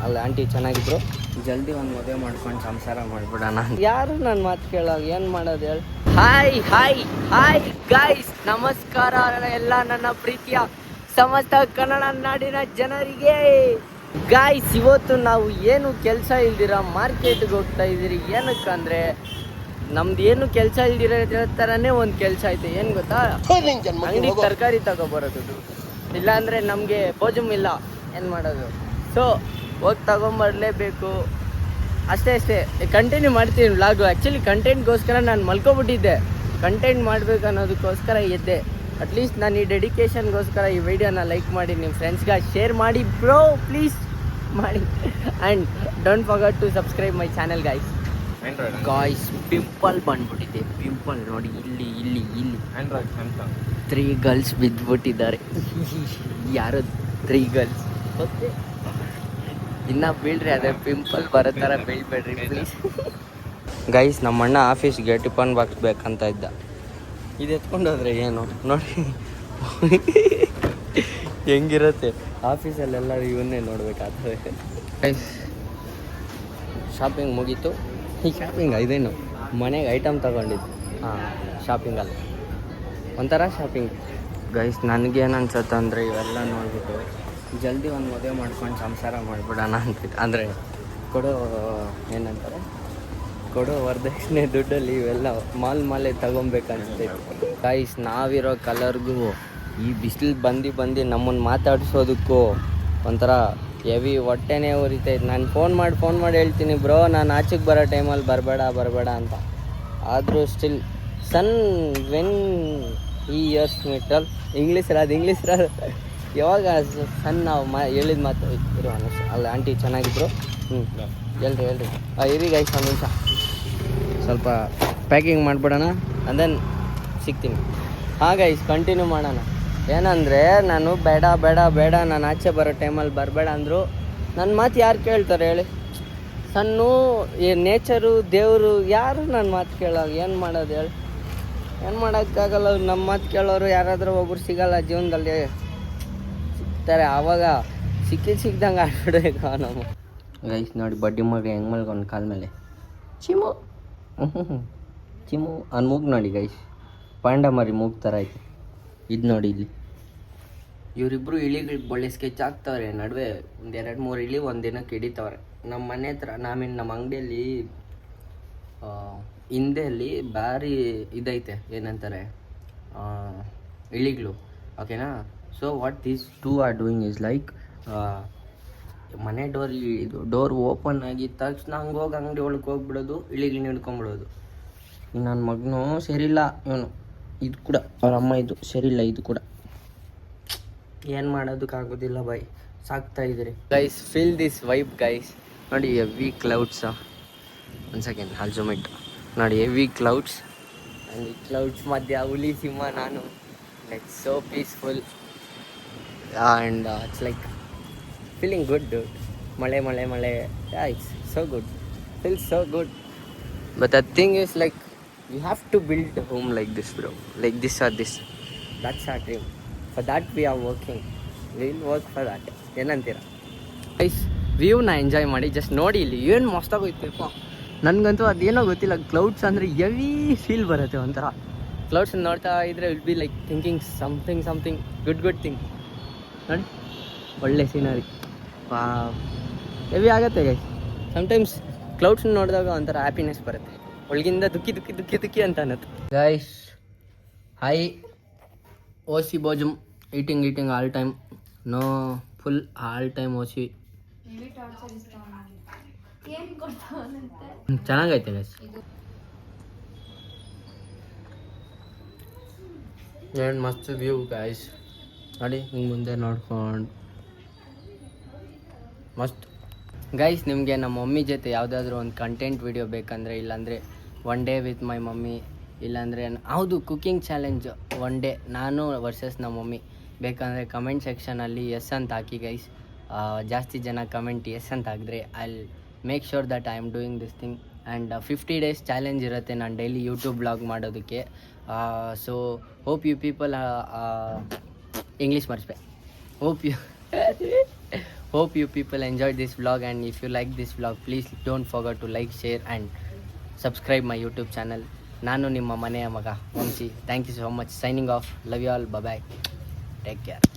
ಅಲ್ಲಿ ಆಂಟಿ ಚೆನ್ನಾಗಿದ್ರು. ಜಲ್ದಿ ಒಂದು ಮದುವೆ ಮಾಡ್ಕೊಂಡು ಸಂಸಾರ ಮಾಡಿಬಿಡೋಣ. ಯಾರು ನನ್ನ ಮಾತು ಕೇಳೋದು, ಏನು ಮಾಡೋದು ಹೇಳಿ. ಹಾಯ್ ಹಾಯ್ ಹಾಯ್ ಗೈಸ್, ನಮಸ್ಕಾರ ಎಲ್ಲ ನನ್ನ ಪ್ರೀತಿಯ ಸಮಸ್ತ ಕನ್ನಡ ನಾಡಿನ ಜನರಿಗೆ. ಗಾಯ್ಸ್, ಇವತ್ತು ನಾವು ಏನು ಕೆಲಸ ಇಲ್ದಿರ ಮಾರ್ಕೆಟ್ಗೆ ಹೋಗ್ತಾ ಇದ್ದೀರಿ. ಏನಕ್ಕಂದರೆ ನಮ್ದು ಏನು ಕೆಲಸ ಇಲ್ದಿರೋ ಥರನೇ ಒಂದು ಕೆಲಸ ಐತೆ. ಏನು ಗೊತ್ತಾ, ಅಂಗಡಿ ತರಕಾರಿ ತಗೊಬರೋದು. ಇಲ್ಲಾಂದರೆ ನಮಗೆ ಭೋಜಮ್ ಇಲ್ಲ, ಏನು ಮಾಡೋದು. ಸೊ ಹೋಗಿ ತಗೊಂಬರಲೇಬೇಕು. ಅಷ್ಟೇ ಕಂಟಿನ್ಯೂ ಮಾಡ್ತೀನಿ ವ್ಲಾಗು. ಆ್ಯಕ್ಚುಲಿ ಕಂಟೆಂಟ್ಗೋಸ್ಕರ ನಾನು ಮಲ್ಕೊಬಿಟ್ಟಿದ್ದೆ. ಕಂಟೆಂಟ್ ಮಾಡಬೇಕು ಅನ್ನೋದಕ್ಕೋಸ್ಕರ ಎದ್ದೆ. ಅಟ್ಲೀಸ್ಟ್ ನಾನು ಈ ಡೆಡಿಕೇಶನ್ಗೋಸ್ಕರ ಈ ವಿಡಿಯೋನ ಲೈಕ್ ಮಾಡಿ ನಿಮ್ಮ ಫ್ರೆಂಡ್ಸ್ಗೆ ಶೇರ್ ಮಾಡಿ ಬ್ರೋ, ಪ್ಲೀಸ್ ಮಾಡಿ. And don't forget to subscribe my channel guys. Pimple ಬಂದ್ಬಿಟ್ಟಿದೆ. ಪಿಂಪಲ್ ನೋಡಿ, ಇಲ್ಲಿ 3 ಗರ್ಲ್ಸ್ ಬಿದ್ದುಬಿಟ್ಟಿದ್ದಾರೆ. ಯಾರು 3 ಗರ್ಲ್ಸ್ ಓಕೆ, ಇನ್ನು ಬೀಳ್ರಿ, ಅದೇ ಪಿಂಪಲ್ ಬರೋ ಥರ ಬೀಳ್ಬೇಡ್ರಿ ಪ್ಲೀಸ್. ಗೈಸ್, ನಮ್ಮಣ್ಣ ಆಫೀಸ್ಗೆ ಟಿಫನ್ ಬಾಕ್ಸ್ ಬೇಕಂತ ಇದ್ದ. ಇದು ಎತ್ಕೊಂಡೋದ್ರೆ ಏನು ನೋಡಿ ಹೆಂಗಿರುತ್ತೆ ಆಫೀಸಲ್ಲೆಲ್ಲರೂ ಇವನ್ನೇ ನೋಡ್ಬೇಕಾಗ್ತದೆ. ಗೈಸ್, ಶಾಪಿಂಗ್ ಮುಗೀತು. ಈ ಶಾಪಿಂಗ್ ಇದೇನು ಮನೆಗೆ ಐಟಮ್ ತಗೊಂಡಿದ್ದು. ಶಾಪಿಂಗಲ್ಲ ಒಂಥರ ಶಾಪಿಂಗ್. ಗೈಸ್, ನನಗೇನು ಅನ್ಸುತ್ತೆ ಅಂದರೆ ಇವೆಲ್ಲ ನೋಡ್ಬಿಟ್ಟು ಜಲ್ದಿ ಒಂದು ಮದುವೆ ಮಾಡ್ಕೊಂಡು ಸಂಸಾರ ಮಾಡಿಬಿಡೋಣ ಅಂತ. ಅಂದರೆ ಕೊಡೋ ವರದಕ್ಷಿಣೆ ದುಡ್ಡಲ್ಲಿ ಇವೆಲ್ಲ ಮಾಲೆ ತಗೊಬೇಕನ್ನಿಸ್ತೈತೆ. ಗೈಸ್, ನಾವಿರೋ ಕಲರ್ಗೂ ಈ ಬಿಸಿಲು ಬಂದು ನಮ್ಮನ್ನು ಮಾತಾಡಿಸೋದಕ್ಕೂ ಒಂಥರ ಹೆವಿ ಹೊಟ್ಟೆನೇ ಉರಿತೈತೆ. ನಾನು ಫೋನ್ ಮಾಡಿ ಹೇಳ್ತೀನಿ, ಬ್ರೋ ನಾನು ಆಚೆಗೆ ಬರೋ ಟೈಮಲ್ಲಿ ಬರಬೇಡ ಅಂತ. ಆದರೂ still sun when he years ಮೀಟಲ್ English ಇರೋದು ಯಾವಾಗ ಸನ್ ನಾವು ಹೇಳಿದ ಮಾತು ಇರೋ ಅನ್ನಿಸ್ತು. ಅಲ್ಲಿ ಆಂಟಿ ಚೆನ್ನಾಗಿದ್ರು. ಹೇಳ್ರಿ ಇರಿ ಗೈಸ್, ಒಂದು ನಿಮಿಷ ಸ್ವಲ್ಪ ಪ್ಯಾಕಿಂಗ್ ಮಾಡಿಬಿಡೋಣ, ಆ್ಯಂಡ್ ದೆನ್ ಸಿಗ್ತೀನಿ. ಗೈಸ್, ಕಂಟಿನ್ಯೂ ಮಾಡೋಣ. ಏನಂದರೆ ನಾನು ಬೇಡ ನಾನು ಆಚೆ ಬರೋ ಟೈಮಲ್ಲಿ ಬರಬೇಡ ಅಂದರು. ನನ್ನ ಮಾತು ಯಾರು ಕೇಳ್ತಾರೆ ಹೇಳಿ? ಸಣ್ಣು ನೇಚರು, ದೇವರು, ಯಾರು ನನ್ನ ಮಾತು ಕೇಳೋದು? ಏನು ಮಾಡೋದು ಹೇಳಿ? ಏನು ಮಾಡೋಕ್ಕಾಗಲ್ಲ. ನಮ್ಮ ಮಾತು ಕೇಳೋರು ಯಾರಾದರೂ ಒಬ್ರು ಸಿಗಲ್ಲ ಜೀವನದಲ್ಲಿ. ಸಿಗ್ತಾರೆ, ಆವಾಗ ಸಿಕ್ಕಿದಂಗೆ ಆಡ್ಬಿಡ್ಬೇಕು ನಾವು. ಗೈಸ್ ನೋಡಿ, ಬಡ್ಡಿ ಮಗ ಹೆಂಗೆ ಮಲ್ಕೊಂಡು ಕಾಲ ಮೇಲೆ ಚಿಮು ಅವ್ನು ಮೂಗು ನೋಡಿ ಗೈಸ್, ಪಾಂಡ ಮರಿ ಮೂಗು ಥರ ಐತೆ. ಇದು ನೋಡಿ, ಇಲ್ಲಿ ಇವರಿಬ್ಬರು ಇಳಿಗಳು ಒಳ್ಳೆ ಸ್ಕೆಚ್ ಆಗ್ತವ್ರೆ. ನಡುವೆ 2-3 ಇಳಿ ಒಂದು ದಿನಕ್ಕೆ ಹಿಡಿತವ್ರೆ. ನಮ್ಮ ಮನೆ ಹತ್ರ ನಮ್ಮ ಅಂಗಡಿಯಲ್ಲಿ ಹಿಂದೆಯಲ್ಲಿ ಭಾರಿ ಇದೈತೆ, ಏನಂತಾರೆ, ಇಳಿಗಳು. ಓಕೆನಾ? So what these 2 are doing is like, ಮನೆ ಡೋರ್ ಓಪನ್ ಆಗಿದ ತಕ್ಷಣ ಹೋಗಿ ಅಂಗಡಿ ಒಳಗೆ ಹೋಗ್ಬಿಡೋದು, ಇಳಿಗಳನ್ನ ಹಿಡ್ಕೊಂಬಿಡೋದು. ನನ್ನ ಮಗನೂ ಸರಿಯಿಲ್ಲ, ಇವನು ಇದು ಕೂಡ ಅವ್ರ ಅಮ್ಮ ಇದು ಸರಿಯಿಲ್ಲ. ಇದು ಕೂಡ ಏನು ಮಾಡೋದಕ್ಕಾಗೋದಿಲ್ಲ ಬಾಯ್, ಸಾಕ್ತಾ ಇದ್ದೀರಿ. Guys, feel this vibe guys. ನೋಡಿ, ಹೆವಿ ಕ್ಲೌಡ್ಸ್. ಒಂದು ಸೆಕೆಂಡ್, ಅಲ್ಜುಮಿಟ್ ನೋಡಿ, ಹೆವಿ ಕ್ಲೌಡ್ಸ್. ಆ್ಯಂಡ್ ಈ ಕ್ಲೌಡ್ಸ್ ಮಧ್ಯ ಹುಲಿ ಸಿಂಹ ನಾನು. It's so peaceful and it's like feeling good. ಮಳೆ it's so good, feels so good. But the thing is like, you have to build a home like this, bro, like this or this. That's our dream. For that we are working. We will work for that. ಏನಂತೀರಾ guys? ವ್ಯೂನ enjoy ಮಾಡಿ. Just ನೋಡಿ, ಇಲ್ಲಿ ಏನು ಮಸ್ತಾಗೋಯ್ತಪ್ಪ. ನನಗಂತೂ ಅದೇನೋ ಗೊತ್ತಿಲ್ಲ, clouds ಅಂದರೆ heavy feel ಬರುತ್ತೆ ಒಂಥರ. ಕ್ಲೌಡ್ಸ್ ನೋಡ್ತಾ ಇದ್ರೆ will be like thinking something good thing. ನೋಡಿ, ಒಳ್ಳೆ ಸೀನರಿ, ಹೆವಿ ಆಗುತ್ತೆ ಗೈಸ್. ಸಮಟೈಮ್ಸ್ ಕ್ಲೌಡ್ಸ್ ನೋಡಿದಾಗ ಒಂಥರ ಹ್ಯಾಪಿನೆಸ್ ಬರುತ್ತೆ, ಒಳಗಿಂದ ದುಃಖಿ ಅಂತ ಅನ್ನತ್ತೆ. ಗೈಸ್, ಹೈ ಓಸಿ ಭೋಜಮ್, eating all time, no full all time ಓಸಿ. ಚೆನ್ನಾಗೈತೆ ಗೈಸ್. ಏನು ಮಸ್ತ್ ವ್ಯೂ ಗೈಸ್. ನೋಡಿ, ಹಿಂಗೆ ಮುಂದೆ ನೋಡ್ಕೊಂಡು ಮಸ್ತ್. ಗೈಸ್, ನಿಮಗೆ ನಮ್ಮ ಮಮ್ಮಿ ಜೊತೆ ಯಾವುದಾದ್ರೂ ಒಂದು ಕಂಟೆಂಟ್ ವಿಡಿಯೋ ಬೇಕಂದರೆ, ಇಲ್ಲಾಂದರೆ 1 ಡೇ ವಿತ್ ಮೈ ಮಮ್ಮಿ, ಇಲ್ಲಾಂದರೆ ಹೌದು ಕುಕ್ಕಿಂಗ್ ಚಾಲೆಂಜ್ 1 ಡೇ ನಾನು ವರ್ಸಸ್ ನಮ್ಮ ಮಮ್ಮಿ ಬೇಕಂದರೆ ಕಮೆಂಟ್ ಸೆಕ್ಷನಲ್ಲಿ ಎಸ್ ಅಂತ ಹಾಕಿ ಗೈಸ್. ಜಾಸ್ತಿ ಜನ ಕಮೆಂಟ್ ಎಸ್ ಅಂತ ಹಾಕಿದ್ರೆ I will make sure that I am doing this thing. And 50 days challenge ಇರುತ್ತೆ ನಾನು ಡೈಲಿ ಯೂಟ್ಯೂಬ್ ಬ್ಲಾಗ್ ಮಾಡೋದಕ್ಕೆ. So hope you people English ಮರ್ಸ್ಬೇ Hope you people enjoyed this vlog, and if you like this vlog, please don't forget to like, share and subscribe my YouTube channel. ನಾನು ನಿಮ್ಮ ಮನೆಯ ಮಗ Vamshi. Thank you so much. Signing off. Love you all. Bye. Take care.